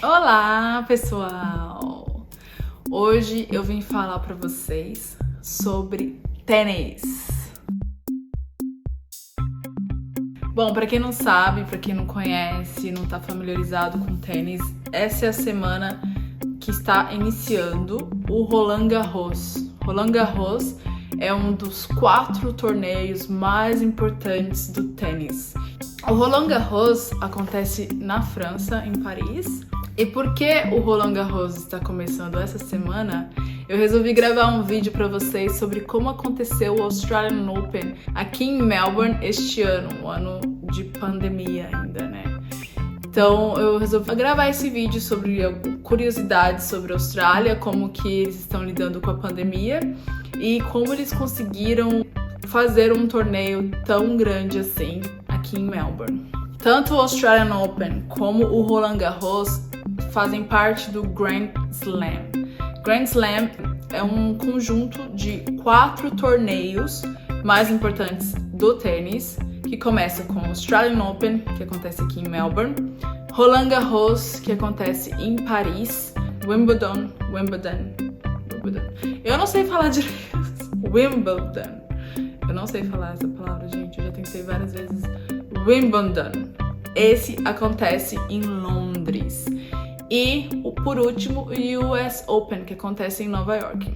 Olá, pessoal! Hoje eu vim falar para vocês sobre tênis. Bom, para quem não sabe, para quem não conhece, não está familiarizado com tênis, essa é a semana que está iniciando o Roland Garros. Roland Garros é um dos 4 torneios mais importantes do tênis. O Roland Garros acontece na França, em Paris. E porque o Roland Garros está começando essa semana, eu resolvi gravar um vídeo para vocês sobre como aconteceu o Australian Open aqui em Melbourne este ano, um ano de pandemia ainda, né? Então eu resolvi gravar esse vídeo sobre curiosidades sobre a Austrália, como que eles estão lidando com a pandemia e como eles conseguiram fazer um torneio tão grande assim aqui em Melbourne. Tanto o Australian Open como o Roland Garros fazem parte do Grand Slam. Grand Slam é um conjunto de 4 torneios mais importantes do tênis, que começa com o Australian Open, que acontece aqui em Melbourne, Roland Garros, que acontece em Paris, Wimbledon. Eu não sei falar direito. Wimbledon. Eu não sei falar essa palavra, gente. Eu já tentei várias vezes. Wimbledon. Esse acontece em Londres. E, por último, o US Open, que acontece em Nova York.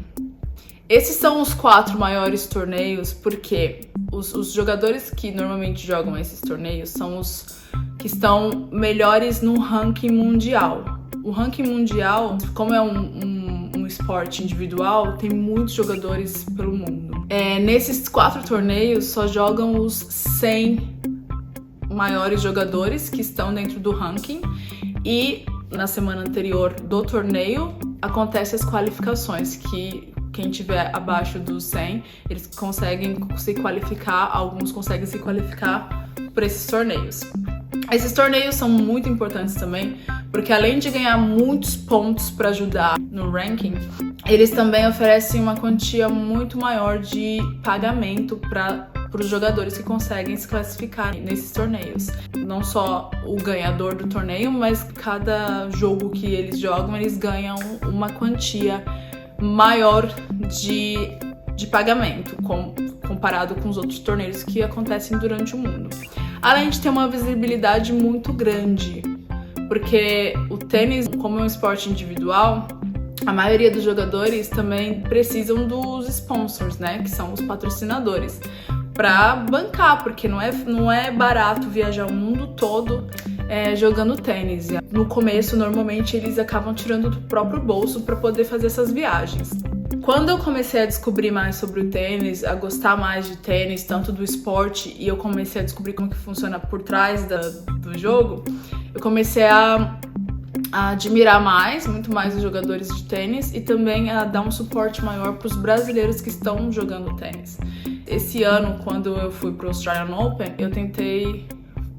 Esses são os 4 maiores torneios, porque os jogadores que normalmente jogam esses torneios são os que estão melhores no ranking mundial. O ranking mundial, como é um esporte individual, tem muitos jogadores pelo mundo. Nesses 4 torneios, só jogam os 100 maiores jogadores que estão dentro do ranking e na semana anterior do torneio acontecem as qualificações, que quem tiver abaixo dos 100 eles conseguem se qualificar, alguns conseguem se qualificar para esses torneios. Esses torneios são muito importantes também, porque além de ganhar muitos pontos para ajudar no ranking, eles também oferecem uma quantia muito maior de pagamento para os jogadores que conseguem se classificar nesses torneios. Não só o ganhador do torneio, mas cada jogo que eles jogam, eles ganham uma quantia maior de pagamento, comparado com os outros torneios que acontecem durante o mundo. Além de ter uma visibilidade muito grande, porque o tênis, como é um esporte individual, a maioria dos jogadores também precisam dos sponsors, né, que são os patrocinadores, para bancar, porque não é barato viajar o mundo todo jogando tênis. No começo, normalmente, eles acabam tirando do próprio bolso para poder fazer essas viagens. Quando eu comecei a descobrir mais sobre o tênis, a gostar mais de tênis, tanto do esporte, e eu comecei a descobrir como que funciona por trás do jogo, eu comecei a admirar muito mais os jogadores de tênis e também a dar um suporte maior para os brasileiros que estão jogando tênis. Esse ano, quando eu fui para o Australian Open, eu tentei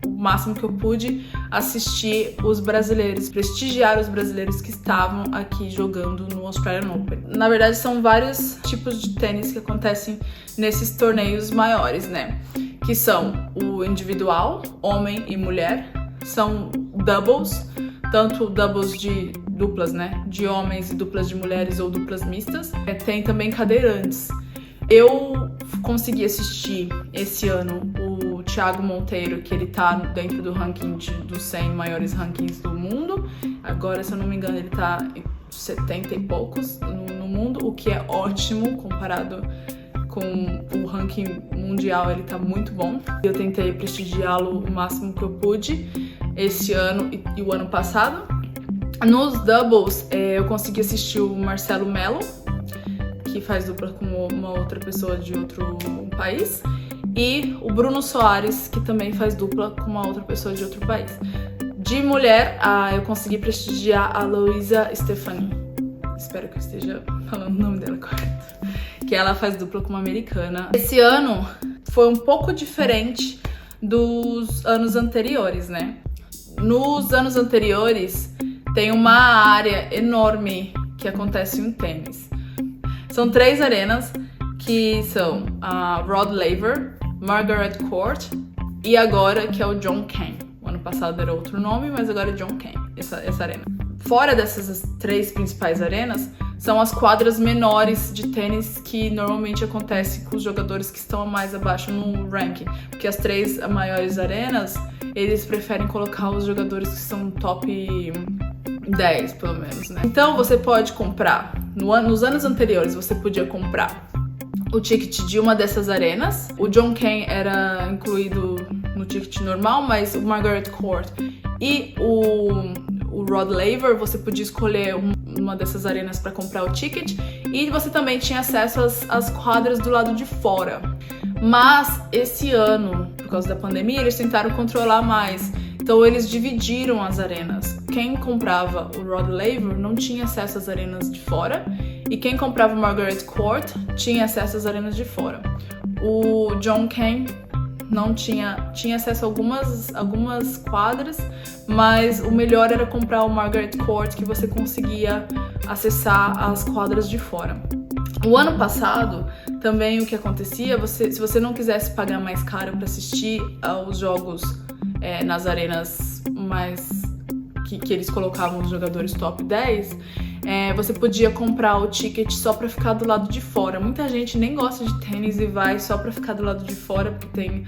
o máximo que eu pude assistir os brasileiros, prestigiar os brasileiros que estavam aqui jogando no Australian Open. Na verdade, são vários tipos de tênis que acontecem nesses torneios maiores, né? Que são o individual, homem e mulher, são doubles, tanto doubles de duplas, né? De homens e duplas de mulheres ou duplas mistas. Tem também cadeirantes. Eu consegui assistir esse ano o Thiago Monteiro, que ele tá dentro do ranking dos 100 maiores rankings do mundo. Agora, se eu não me engano, ele tá em 70 e poucos no mundo, o que é ótimo comparado com o ranking mundial, ele tá muito bom. Eu tentei prestigiá-lo o máximo que eu pude esse ano e o ano passado. Nos doubles, eu consegui assistir o Marcelo Melo, que faz dupla com uma outra pessoa de outro país, e o Bruno Soares, que também faz dupla com uma outra pessoa de outro país. De mulher, eu consegui prestigiar a Luísa Stefani. Espero que eu esteja falando o nome dela correto. Que ela faz dupla com uma americana. Esse ano foi um pouco diferente dos anos anteriores, né? Nos anos anteriores, tem uma área enorme que acontece em tênis. São 3 arenas, que são a Rod Laver, Margaret Court e agora que é o John Cain. O ano passado era outro nome, mas agora é John Cain, essa arena. Fora dessas 3 principais arenas, são as quadras menores de tênis que normalmente acontece com os jogadores que estão mais abaixo no ranking. Porque as 3 maiores arenas, eles preferem colocar os jogadores que são top 10, pelo menos, né? Então você pode comprar, nos anos anteriores você podia comprar o ticket de uma dessas arenas. O John Cain era incluído no ticket normal, mas o Margaret Court e o Rod Laver, você podia escolher uma dessas arenas para comprar o ticket, e você também tinha acesso às quadras do lado de fora. Mas esse ano, por causa da pandemia, eles tentaram controlar mais. Então eles dividiram as arenas. Quem comprava o Rod Laver não tinha acesso às arenas de fora, e quem comprava o Margaret Court tinha acesso às arenas de fora. O John Cain não tinha acesso a algumas quadras, mas o melhor era comprar o Margaret Court, que você conseguia acessar as quadras de fora. O ano passado, também o que acontecia, se você não quisesse pagar mais caro para assistir aos jogos nas arenas mais que eles colocavam os jogadores top 10, você podia comprar o ticket só pra ficar do lado de fora. Muita gente nem gosta de tênis e vai só pra ficar do lado de fora, porque tem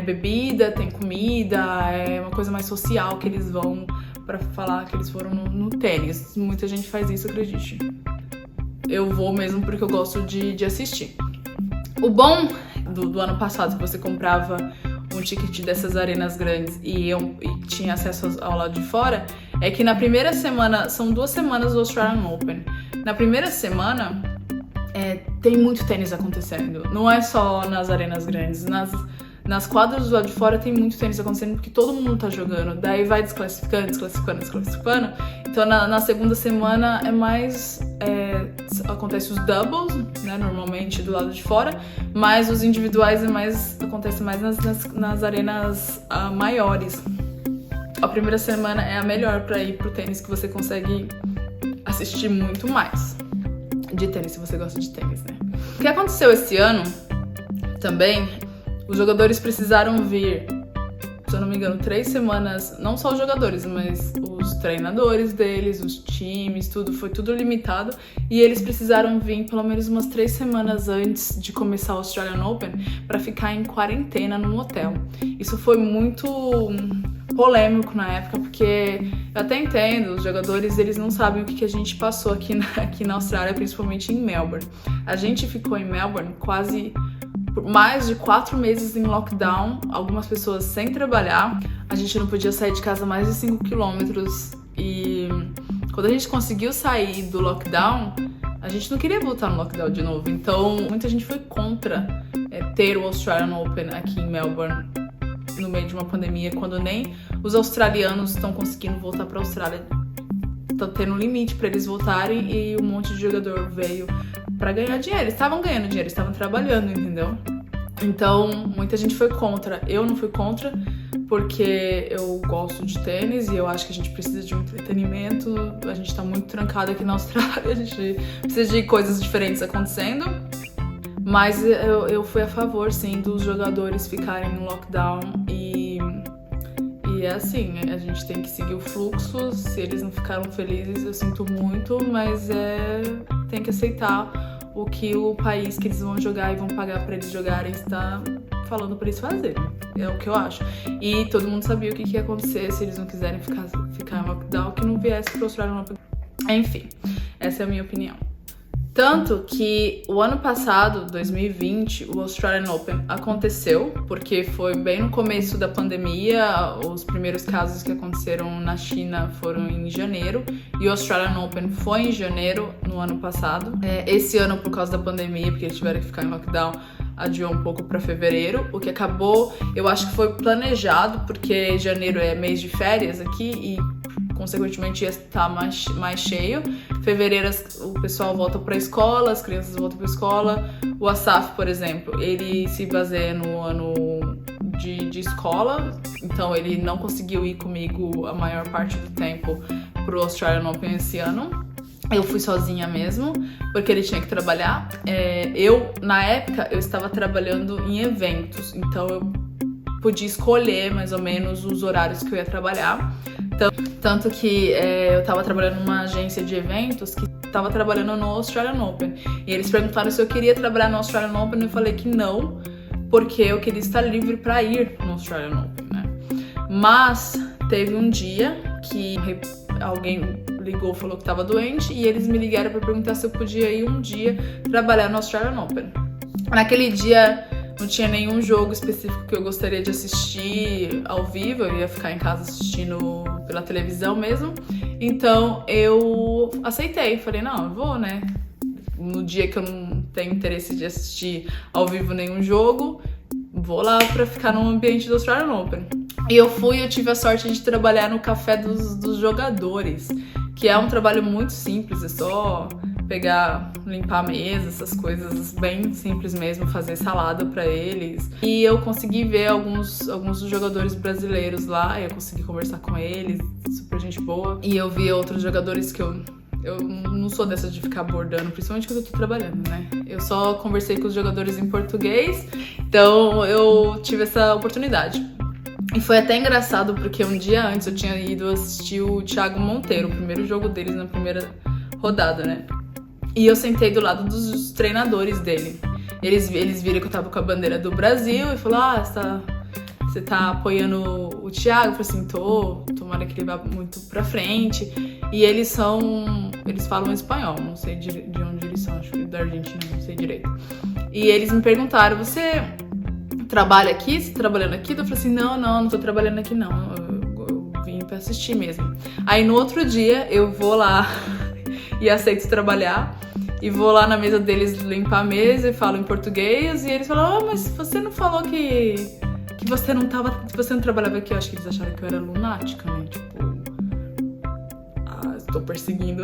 bebida, tem comida, é uma coisa mais social que eles vão pra falar que eles foram no tênis. Muita gente faz isso, acredite. Eu vou mesmo porque eu gosto de assistir. O bom do ano passado, que você comprava um ticket dessas arenas grandes e tinha acesso ao lado de fora, é que na primeira semana, são 2 semanas do Australian Open. Na primeira semana, tem muito tênis acontecendo. Não é só nas arenas grandes. Nas quadras do lado de fora tem muito tênis acontecendo, porque todo mundo tá jogando. Daí vai desclassificando. Então na segunda semana é mais... acontece os doubles, né, normalmente do lado de fora, mas os individuais acontece mais nas arenas maiores. A primeira semana é a melhor para ir pro tênis, que você consegue assistir muito mais de tênis, se você gosta de tênis, né? O que aconteceu esse ano também, os jogadores precisaram vir, se eu não me engano, 3 semanas, não só os jogadores, mas os treinadores deles, os times, foi tudo limitado, e eles precisaram vir pelo menos umas 3 semanas antes de começar o Australian Open para ficar em quarentena num hotel. Isso foi muito polêmico na época, porque eu até entendo, os jogadores, eles não sabem o que a gente passou aqui na Austrália, principalmente em Melbourne. A gente ficou em Melbourne quase mais de 4 meses em lockdown, algumas pessoas sem trabalhar, a gente não podia sair de casa mais de 5 quilômetros, e quando a gente conseguiu sair do lockdown, a gente não queria voltar no lockdown de novo. Então muita gente foi contra ter o Australian Open aqui em Melbourne no meio de uma pandemia, quando nem os australianos estão conseguindo voltar para a Austrália. Tá tendo um limite para eles voltarem, e um monte de jogador veio para ganhar dinheiro. Eles estavam ganhando dinheiro, estavam trabalhando, entendeu? Então, muita gente foi contra. Eu não fui contra, porque eu gosto de tênis e eu acho que a gente precisa de um entretenimento. A gente tá muito trancado aqui na Austrália, a gente precisa de coisas diferentes acontecendo. Mas eu fui a favor, sim, dos jogadores ficarem no lockdown, e é assim, a gente tem que seguir o fluxo. Se eles não ficaram felizes, eu sinto muito, mas tem que aceitar o que o país que eles vão jogar e vão pagar pra eles jogarem está falando pra eles fazerem. É o que eu acho. E todo mundo sabia o que ia acontecer se eles não quiserem ficar em lockdown, que não viesse pro Australian Open. Enfim, essa é a minha opinião. Tanto que o ano passado, 2020, o Australian Open aconteceu, porque foi bem no começo da pandemia. Os primeiros casos que aconteceram na China foram em janeiro, e o Australian Open foi em janeiro no ano passado. Esse ano, por causa da pandemia, porque eles tiveram que ficar em lockdown, adiou um pouco para fevereiro, o que acabou, eu acho que foi planejado, porque janeiro é mês de férias aqui e consequentemente ia estar mais cheio. Fevereiro o pessoal volta para a escola, as crianças voltam para a escola. O Asaf, por exemplo, ele se baseia no ano de escola, então ele não conseguiu ir comigo a maior parte do tempo pro Australian Open esse ano. Eu fui sozinha mesmo, porque ele tinha que trabalhar. Na época, eu estava trabalhando em eventos, então eu podia escolher mais ou menos os horários que eu ia trabalhar. Tanto que eu tava trabalhando numa agência de eventos que tava trabalhando no Australian Open. E eles perguntaram se eu queria trabalhar no Australian Open e eu falei que não, porque eu queria estar livre pra ir no Australian Open, né? Mas teve um dia que alguém ligou, falou que tava doente e eles me ligaram pra perguntar se eu podia ir um dia trabalhar no Australian Open. Naquele dia não tinha nenhum jogo específico que eu gostaria de assistir ao vivo, eu ia ficar em casa assistindo pela televisão mesmo. Então eu aceitei, falei, não, eu vou, né? No dia que eu não tenho interesse de assistir ao vivo nenhum jogo, vou lá pra ficar no ambiente do Australian Open. E eu tive a sorte de trabalhar no café dos jogadores, que é um trabalho muito simples, é só limpar a mesa, essas coisas bem simples mesmo, fazer salada pra eles. E eu consegui ver alguns dos jogadores brasileiros lá, eu consegui conversar com eles, super gente boa. E eu vi outros jogadores que eu não sou dessa de ficar abordando, principalmente quando eu tô trabalhando, né? Eu só conversei com os jogadores em português, então eu tive essa oportunidade. E foi até engraçado porque um dia antes eu tinha ido assistir o Thiago Monteiro, o primeiro jogo deles na primeira rodada, né? E eu sentei do lado dos treinadores dele. Eles viram que eu tava com a bandeira do Brasil e falaram, você tá apoiando o Thiago? Eu falei assim, tomara que ele vá muito pra frente. E eles falam espanhol, não sei de onde eles são, acho que da Argentina, não sei direito. E eles me perguntaram, você trabalha aqui? Você tá trabalhando aqui? Eu falei assim, não tô trabalhando aqui não, eu vim pra assistir mesmo. Aí no outro dia eu vou lá e aceito trabalhar. E vou lá na mesa deles limpar a mesa e falo em português. E eles falam, mas você não falou que você não trabalhava aqui? Eu acho que eles acharam que eu era lunática, né? Tipo, estou perseguindo.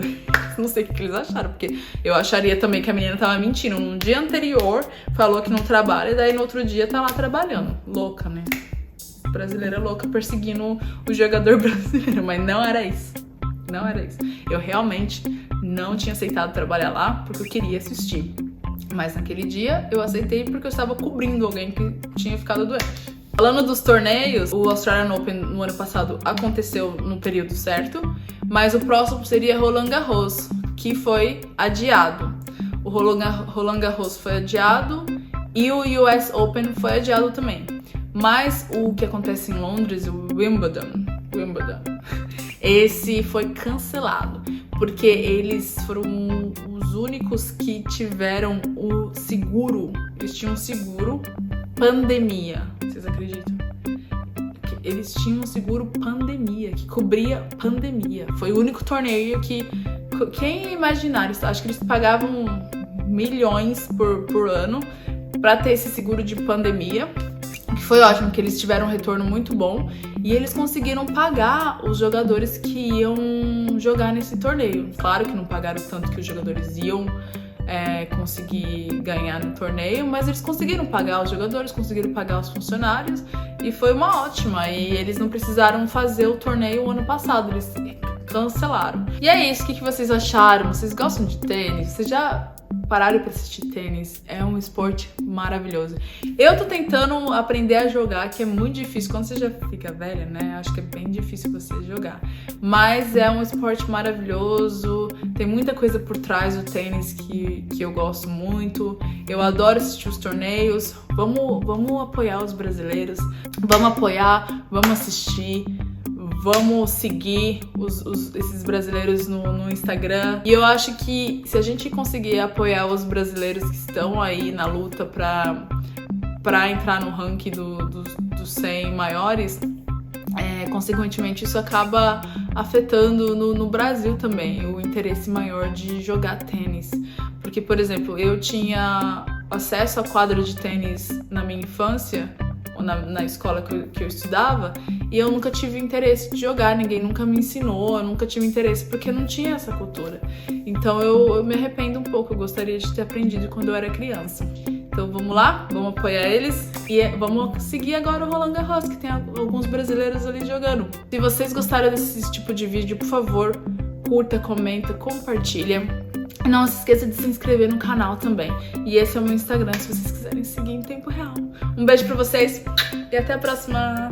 Não sei o que eles acharam, porque eu acharia também que a menina tava mentindo. No dia anterior falou que não trabalha e daí no outro dia tá lá trabalhando. Louca, né? Brasileira louca perseguindo o jogador brasileiro, mas não era isso. Não era isso. Eu realmente não tinha aceitado trabalhar lá porque eu queria assistir. Mas naquele dia eu aceitei porque eu estava cobrindo alguém que tinha ficado doente. Falando dos torneios, o Australian Open no ano passado aconteceu no período certo, mas o próximo seria Roland Garros, que foi adiado. O Roland Garros foi adiado e o US Open foi adiado também. Mas o que acontece em Londres, o Wimbledon, esse foi cancelado, porque eles foram os únicos que tiveram o seguro. Eles tinham um seguro pandemia. Vocês acreditam? Eles tinham um seguro pandemia, que cobria pandemia. Foi o único torneio que... Quem imaginar? Acho que eles pagavam milhões por ano pra ter esse seguro de pandemia. Que foi ótimo, que eles tiveram um retorno muito bom e eles conseguiram pagar os jogadores que iam jogar nesse torneio. Claro que não pagaram tanto que os jogadores iam conseguir ganhar no torneio, mas eles conseguiram pagar os jogadores, conseguiram pagar os funcionários e foi uma ótima. E eles não precisaram fazer o torneio o ano passado, eles cancelaram. E é isso, o que vocês acharam? Vocês gostam de tênis? Vocês já pararam pra assistir tênis? É um esporte maravilhoso. Eu tô tentando aprender a jogar, que é muito difícil. Quando você já fica velha, né? Acho que é bem difícil você jogar. Mas é um esporte maravilhoso. Tem muita coisa por trás do tênis que eu gosto muito. Eu adoro assistir os torneios. Vamos apoiar os brasileiros. Vamos apoiar, vamos assistir. Vamos seguir esses brasileiros no Instagram. E eu acho que se a gente conseguir apoiar os brasileiros que estão aí na luta pra entrar no ranking dos 100 maiores, consequentemente isso acaba afetando no Brasil também o interesse maior de jogar tênis. Porque, por exemplo, eu tinha acesso à quadra de tênis na minha infância, na escola que eu estudava, e eu nunca tive interesse de jogar, ninguém nunca me ensinou, eu nunca tive interesse porque não tinha essa cultura. Então eu me arrependo um pouco, eu gostaria de ter aprendido quando eu era criança. Então vamos lá, vamos apoiar eles e vamos seguir agora o Roland Garros, que tem alguns brasileiros ali jogando. Se vocês gostaram desse tipo de vídeo, por favor, curta, comenta, compartilha. Não se esqueça de se inscrever no canal também. E esse é o meu Instagram, se vocês quiserem seguir em tempo real. Um beijo pra vocês e até a próxima!